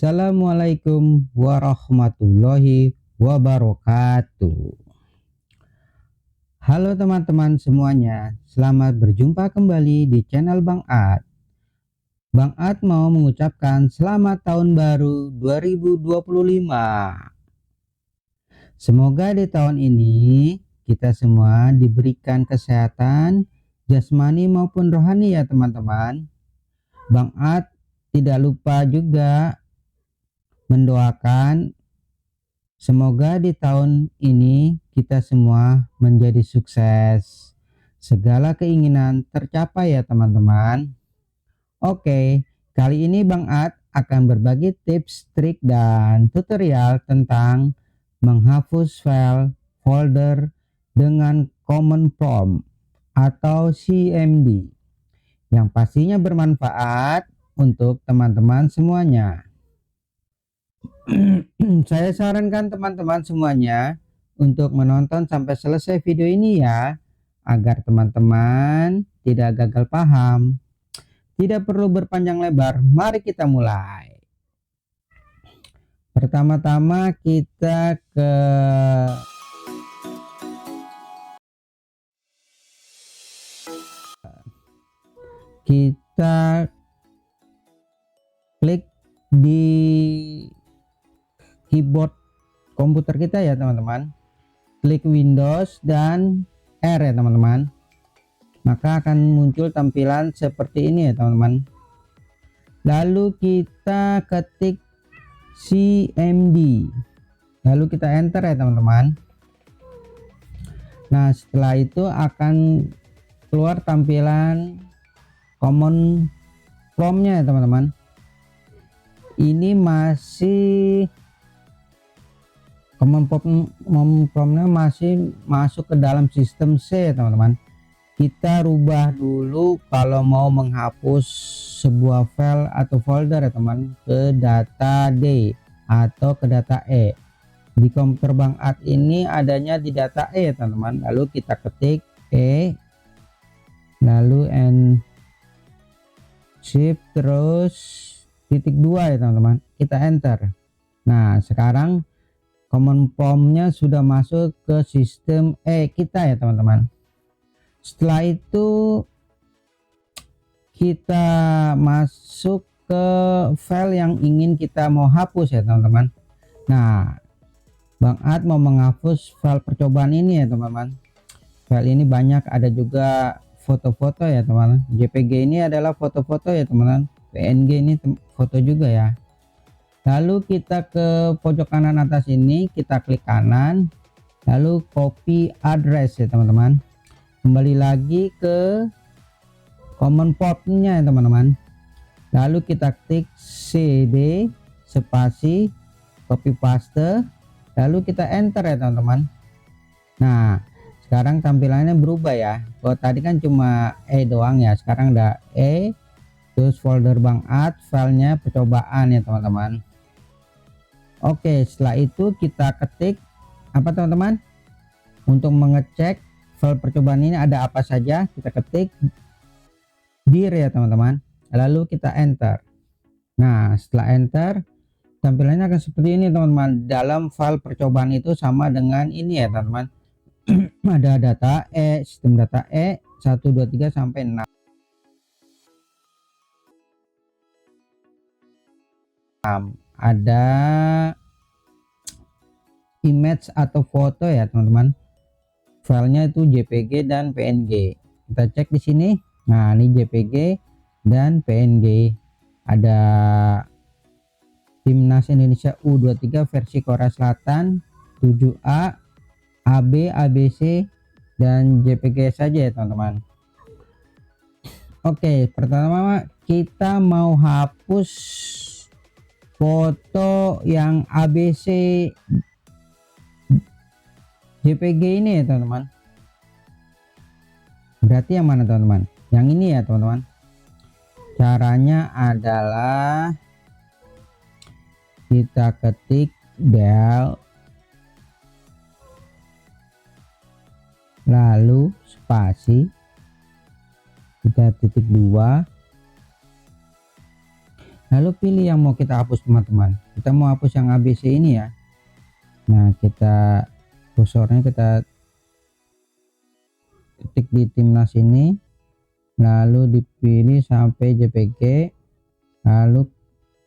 Assalamualaikum warahmatullahi wabarakatuh. Halo teman-teman semuanya, selamat berjumpa kembali di channel Bang Ad. Bang Ad mau mengucapkan selamat tahun baru 2025. Semoga di tahun ini kita semua diberikan kesehatan jasmani maupun rohani ya teman-teman. Bang Ad tidak lupa juga mendoakan semoga di tahun ini kita semua menjadi sukses, segala keinginan tercapai ya teman-teman. Oke, kali ini Bang Ad akan berbagi tips, trik, dan tutorial tentang menghapus file folder dengan Common Prompt atau CMD yang pastinya bermanfaat untuk teman-teman semuanya. Saya sarankan teman-teman semuanya untuk menonton sampai selesai video ini ya, agar teman-teman tidak gagal paham. Tidak perlu berpanjang lebar, mari kita mulai. Pertama-tama kita klik di keyboard komputer kita ya teman-teman, klik Windows dan R ya teman-teman, maka akan muncul tampilan seperti ini ya teman-teman. Lalu kita ketik CMD, lalu kita enter ya teman-teman. Nah setelah itu akan keluar tampilan Common Prompt-nya ya teman-teman. Ini masih Common Prompt-nya masih masuk ke dalam sistem C teman-teman. Kita rubah dulu kalau mau menghapus sebuah file atau folder ya teman, ke data D atau ke data E. Di komputer Bang Ad ini adanya di data E teman-teman. Lalu kita ketik E, lalu shift terus titik 2 ya teman-teman, kita enter. Nah sekarang Common Prompt-nya sudah masuk ke sistem E kita ya teman-teman. Setelah itu kita masuk ke file yang ingin kita mau hapus ya teman-teman. Nah Bang Ad mau menghapus file percobaan ini ya teman-teman. File ini banyak, ada juga foto-foto ya teman-teman. JPG ini adalah foto-foto ya teman-teman. PNG ini foto juga ya. Lalu kita ke pojok kanan atas ini, kita klik kanan, lalu copy address ya teman-teman. Kembali lagi ke Common Prompt-nya ya teman-teman. Lalu kita klik CD spasi copy paste, lalu kita enter ya teman-teman. Nah sekarang tampilannya berubah ya. Kalau tadi kan cuma E doang ya, sekarang ada E, terus folder Bang Ad, filenya percobaan ya teman-teman. Oke, setelah itu kita ketik apa teman-teman, untuk mengecek file percobaan ini ada apa saja, kita ketik dir ya teman-teman, lalu kita enter. Nah setelah enter tampilannya akan seperti ini teman-teman. Dalam file percobaan itu sama dengan ini ya teman-teman. Ada data E, sistem data E 1 2 3 sampai 6. Ada image atau foto ya teman-teman, filenya itu JPG dan PNG. Kita cek di sini. Nah ini JPG dan PNG. Ada Timnas Indonesia U23 versi Korea Selatan 7A, AB, ABC, dan JPG saja ya teman-teman. Oke, pertama kita mau hapus foto yang ABC JPG ini ya teman-teman. Berarti yang mana teman-teman? Yang ini ya teman-teman. Caranya adalah kita ketik del, lalu spasi, kita titik 2, Lalu pilih yang mau kita hapus teman-teman. Kita mau hapus yang ABC ini ya. Nah, kita kursornya kita ketik di timnas ini, lalu dipilih sampai JPG, lalu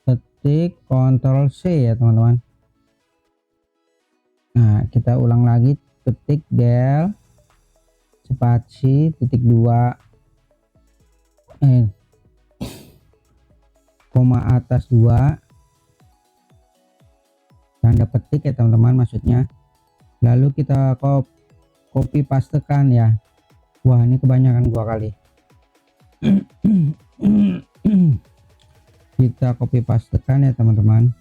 ketik Ctrl C ya teman-teman. Nah, kita ulang lagi, ketik del spasi titik 2 koma atas 2 tanda petik ya teman-teman maksudnya. Lalu kita copy pastekan ya. Wah, ini kebanyakan gua kali. Kita copy pastekan ya teman-teman,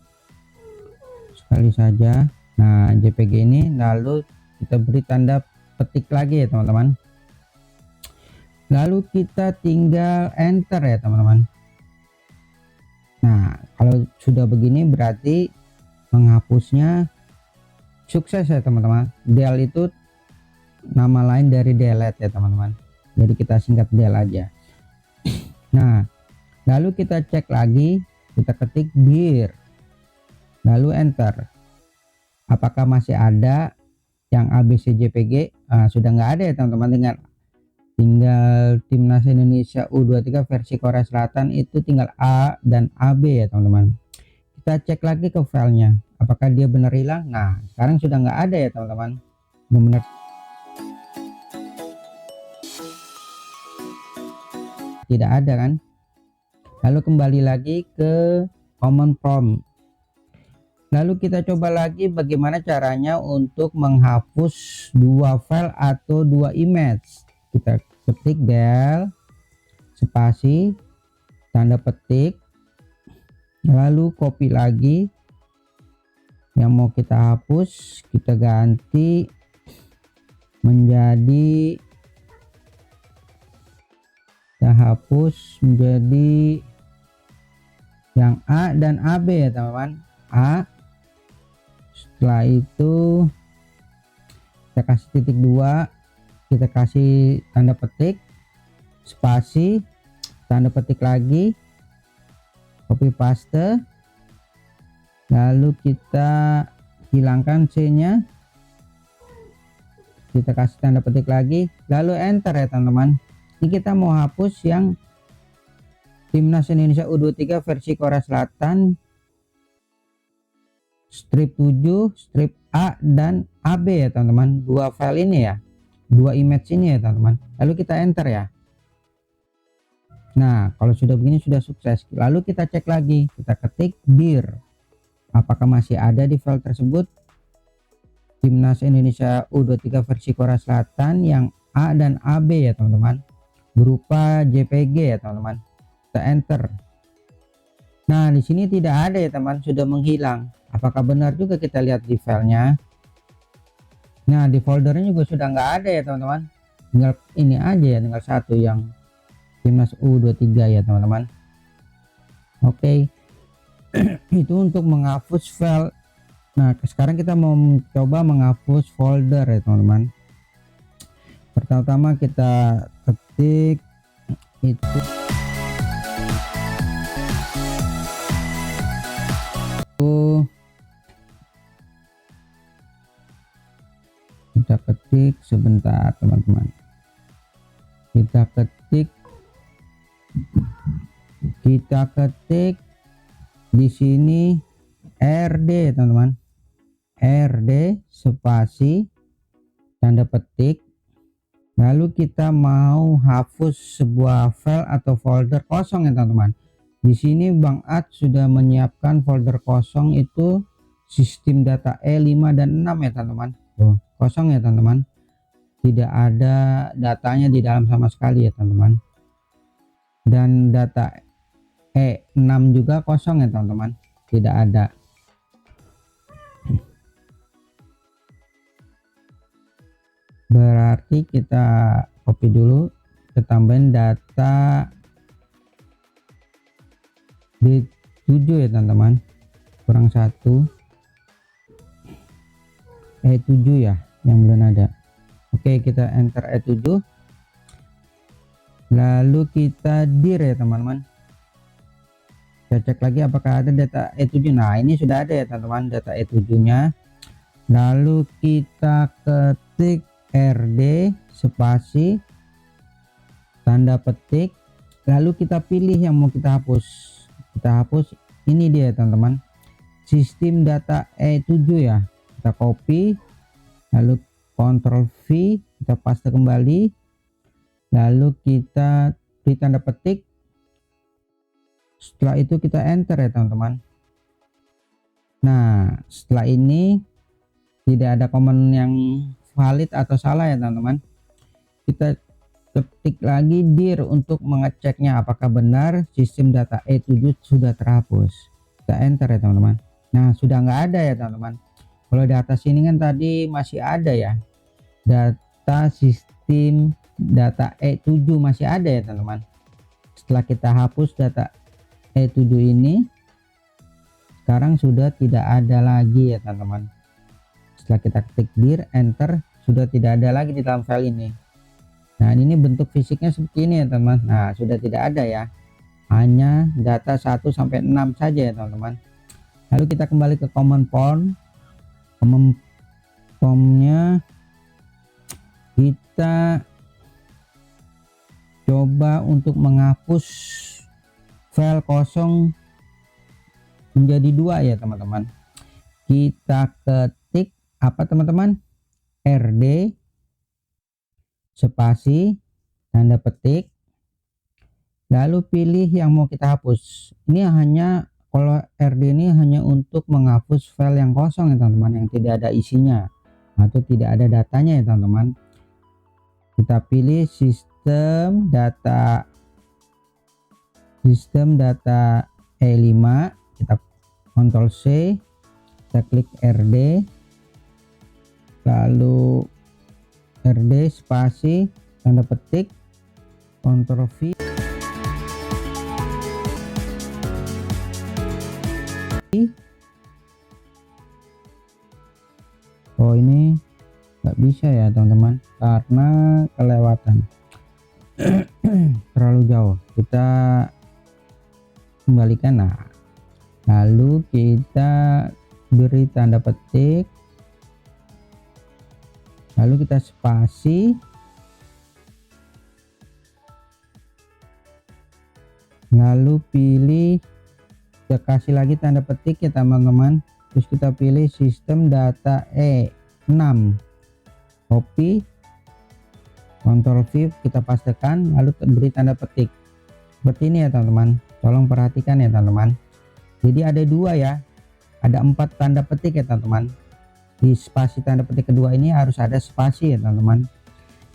sekali saja. Nah, JPG ini lalu kita beri tanda petik lagi ya teman-teman, lalu kita tinggal enter ya teman-teman. Nah, kalau sudah begini berarti menghapusnya sukses ya teman-teman. Del itu nama lain dari delete ya teman-teman, jadi kita singkat del aja. Nah, lalu kita cek lagi, kita ketik dir, lalu enter. Apakah masih ada yang ABC JPG? Sudah nggak ada ya teman-teman. Tinggal timnas Indonesia U23 versi Korea Selatan itu tinggal A dan AB ya teman-teman. Kita cek lagi ke filenya, apakah dia benar hilang. Nah, sekarang sudah nggak ada ya teman-teman, benar-benar tidak ada kan. Lalu kembali lagi ke command prompt. Lalu kita coba lagi bagaimana caranya untuk menghapus dua file atau dua image. Kita ketik del spasi tanda petik, lalu copy lagi yang mau kita hapus, kita ganti menjadi, kita hapus menjadi yang A dan AB ya teman-teman. A, setelah itu kita kasih titik 2, kita kasih tanda petik, spasi, tanda petik lagi, copy paste, lalu kita hilangkan C nya, kita kasih tanda petik lagi, lalu enter ya teman-teman. Ini kita mau hapus yang timnas Indonesia U23 versi Korea Selatan strip 7, strip A dan AB ya teman-teman, dua file ini ya, dua image ini ya teman-teman. Lalu kita enter ya. Nah, kalau sudah begini sudah sukses. Lalu kita cek lagi, kita ketik dir, apakah masih ada di file tersebut timnas Indonesia U23 versi Korea Selatan yang A dan AB ya teman-teman, berupa JPG ya teman-teman. Kita enter. Nah, di sini tidak ada ya teman, sudah menghilang. Apakah benar juga, kita lihat di filenya. Nah, di foldernya juga sudah nggak ada ya teman-teman, tinggal ini aja ya, tinggal satu yang timnas U23 ya teman-teman. Oke. Itu untuk menghapus file. Nah, sekarang kita mau coba menghapus folder ya teman-teman. Pertama-tama kita ketik itu kita ketik sebentar teman-teman, kita ketik di sini RD teman-teman, RD spasi tanda petik, lalu kita mau hapus sebuah file atau folder kosong ya teman-teman. Di sini Bang Ad sudah menyiapkan folder kosong, itu sistem data E5 dan 6 ya teman-teman. Tuh, kosong ya teman-teman, tidak ada datanya di dalam sama sekali ya teman-teman. Dan data E6 juga kosong ya teman-teman, tidak ada. Berarti kita copy dulu, kita tambahin data D7 ya teman-teman, kurang 1 E7 ya yang belum ada. Oke, kita enter E7, lalu kita dir ya teman-teman, Kita cek lagi apakah ada data E7. Nah, ini sudah ada ya teman-teman, data E7 nya. Lalu kita ketik RD spasi tanda petik, lalu kita pilih yang mau kita hapus. Kita hapus, ini dia teman-teman, sistem data E7 ya. Kita copy, lalu Ctrl V, kita paste kembali, lalu kita beri tanda petik. Setelah itu kita enter ya teman-teman. Nah, setelah ini tidak ada komen yang valid atau salah ya teman-teman. Kita ketik lagi dir untuk mengeceknya apakah benar sistem data E7 sudah terhapus. Kita enter ya teman-teman. Nah, sudah nggak ada ya teman-teman. Kalau di atas ini kan tadi masih ada ya, data sistem data E7 masih ada ya teman-teman. Setelah kita hapus data E7 ini, sekarang sudah tidak ada lagi ya teman-teman. Setelah kita ketik dir enter, sudah tidak ada lagi di dalam file ini. Nah, ini bentuk fisiknya seperti ini ya teman. Nah, sudah tidak ada ya, hanya data 1 sampai 6 saja ya teman-teman. Lalu kita kembali ke command promptnya, kita coba untuk menghapus file kosong menjadi 2 ya teman-teman. Kita ketik apa teman-teman, RD spasi tanda petik, lalu pilih yang mau kita hapus. Ini hanya, kalau RD ini hanya untuk menghapus file yang kosong ya teman-teman, yang tidak ada isinya atau tidak ada datanya ya teman-teman. Kita pilih sistem data E5, kita Ctrl C, kita klik RD, lalu RD spasi tanda petik, Ctrl V, oh ini nggak bisa ya teman-teman karena kelewatan terlalu jauh. Kita kembalikan. Nah, lalu kita beri tanda petik, lalu kita spasi, lalu pilih, kita kasih lagi tanda petik ya teman-teman, terus kita pilih sistem data E6, copy, Ctrl V, kita pastekan, lalu beri tanda petik seperti ini ya teman-teman. Tolong perhatikan ya teman-teman, jadi ada 2 ya, ada 4 tanda petik ya teman-teman. Di spasi tanda petik kedua ini harus ada spasi ya teman-teman.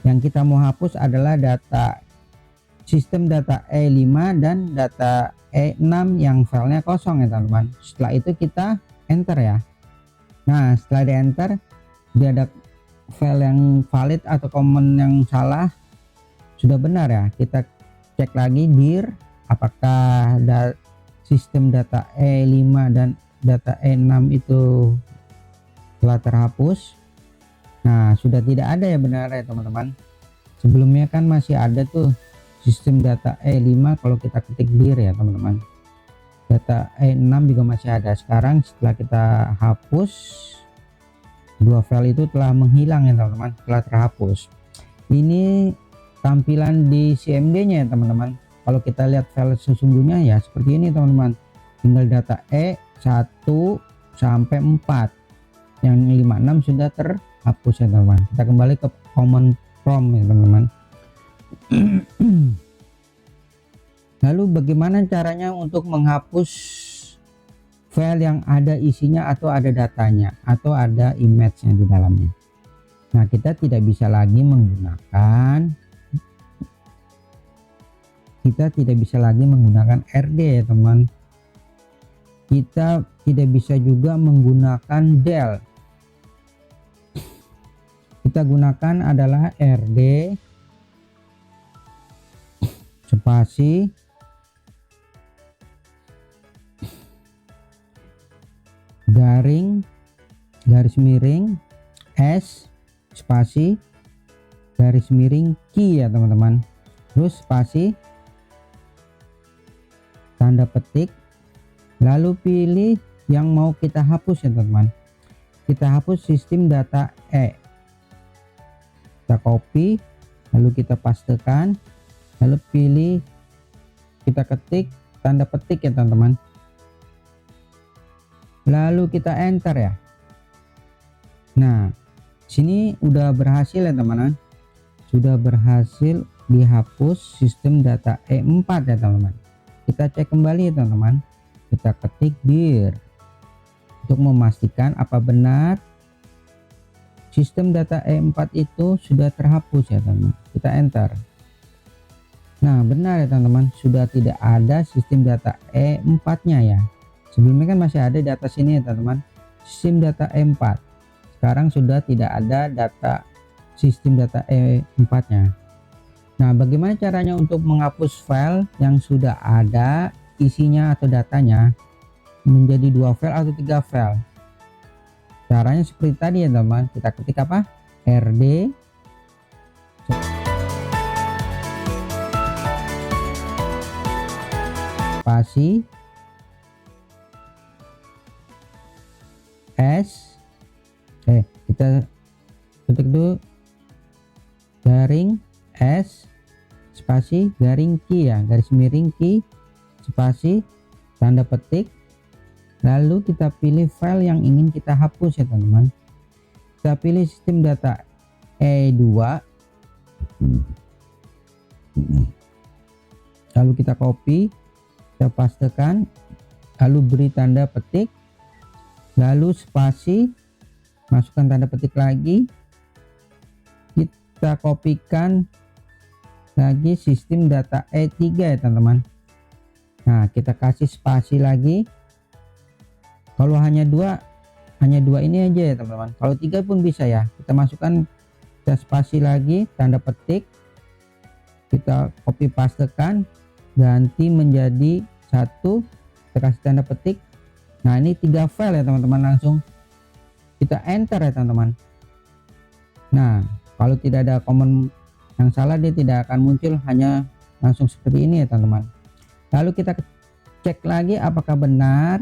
Yang kita mau hapus adalah data sistem data E5 dan data E6 yang filenya kosong ya teman-teman. Setelah itu kita enter ya. Nah, setelah di enter, dia ada file yang valid atau komen yang salah sudah benar ya. Kita cek lagi dir apakah sistem data E5 dan data E6 itu telah terhapus. Nah, sudah tidak ada ya, benar ya teman-teman. Sebelumnya kan masih ada tuh sistem data E5, kalau kita ketik dir ya teman-teman, data E6 juga masih ada. Sekarang setelah kita hapus, 2 file itu telah menghilang ya teman-teman, telah terhapus. Ini tampilan di CMD nya ya teman-teman. Kalau kita lihat file sesungguhnya ya seperti ini teman-teman, tinggal data E1 sampai 4, yang 56 sudah terhapus ya teman-teman. Kita kembali ke command prompt ya teman-teman. Lalu bagaimana caranya untuk menghapus file yang ada isinya atau ada datanya atau ada image-nya di dalamnya? Nah, kita tidak bisa lagi menggunakan RD ya teman. Kita tidak bisa juga menggunakan del. Kita gunakan adalah RD spasi garis miring S spasi garis miring key ya teman-teman, terus spasi tanda petik lalu pilih yang mau kita hapus ya teman-teman. Kita hapus sistem data E, kita copy, lalu kita pastekan, lalu pilih, kita ketik tanda petik ya teman-teman, lalu kita enter ya. Nah, sini udah berhasil ya teman-teman, sudah berhasil dihapus sistem data E4 ya teman-teman. Kita cek kembali ya teman-teman, kita ketik dir untuk memastikan apa benar sistem data E4 itu sudah terhapus ya teman-teman. Kita enter. Nah, benar ya teman-teman, sudah tidak ada sistem data E4 nya ya. Sebelumnya kan masih ada data sini ya teman-teman, sistem data E4. Sekarang sudah tidak ada data sistem data E4 nya. Nah, bagaimana caranya untuk menghapus file yang sudah ada isinya atau datanya menjadi 2 file atau 3 file? Caranya seperti tadi ya teman, kita ketik apa? rd spasi s, kita ketik dulu garing s spasi garing key ya, garis miring key spasi tanda petik, lalu kita pilih file yang ingin kita hapus ya teman-teman. Kita pilih sistem data E2, lalu kita copy, kita pastekan, lalu beri tanda petik, lalu spasi, masukkan tanda petik lagi, kita kopikan lagi sistem data E3 ya teman-teman. Nah, kita kasih spasi lagi. Kalau hanya dua ini aja ya teman-teman, kalau 3 pun bisa ya. Kita masukkan, kita spasi lagi, tanda petik, kita copy pastekan, ganti menjadi 1, kita kasih tanda petik. Nah, ini 3 file ya teman-teman, langsung kita enter ya teman-teman. Nah, kalau tidak ada command yang salah, dia tidak akan muncul, hanya langsung seperti ini ya teman-teman. Lalu kita cek lagi apakah benar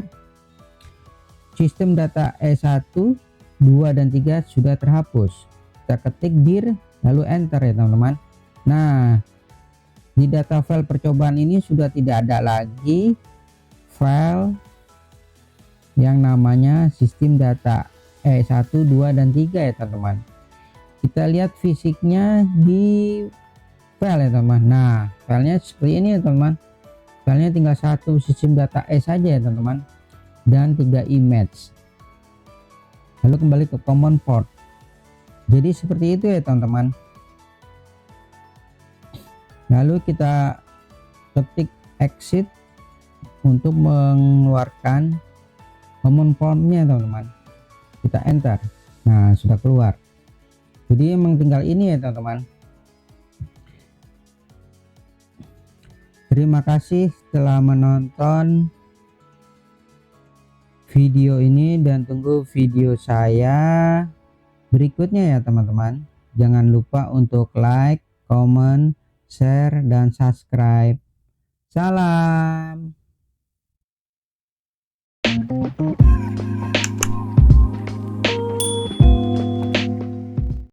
sistem data E1, 2 dan 3 sudah terhapus. Kita ketik dir lalu enter ya teman-teman. Nah, di data file percobaan ini sudah tidak ada lagi file yang namanya sistem data E1, 2 dan 3 ya teman-teman. Kita lihat fisiknya di file ya teman-teman. Nah, filenya seperti ini ya teman-teman. Filenya tinggal 1 sistem data E saja ya teman-teman, dan 3 image. Lalu kembali ke command port. Jadi seperti itu ya teman-teman. Lalu kita ketik exit untuk mengeluarkan command portnya teman-teman. Kita enter. Nah, sudah keluar. Jadi emang tinggal ini ya teman-teman. Terima kasih telah menonton video ini dan tunggu video saya berikutnya ya teman-teman. Jangan lupa untuk like, comment, share, dan subscribe. Salam.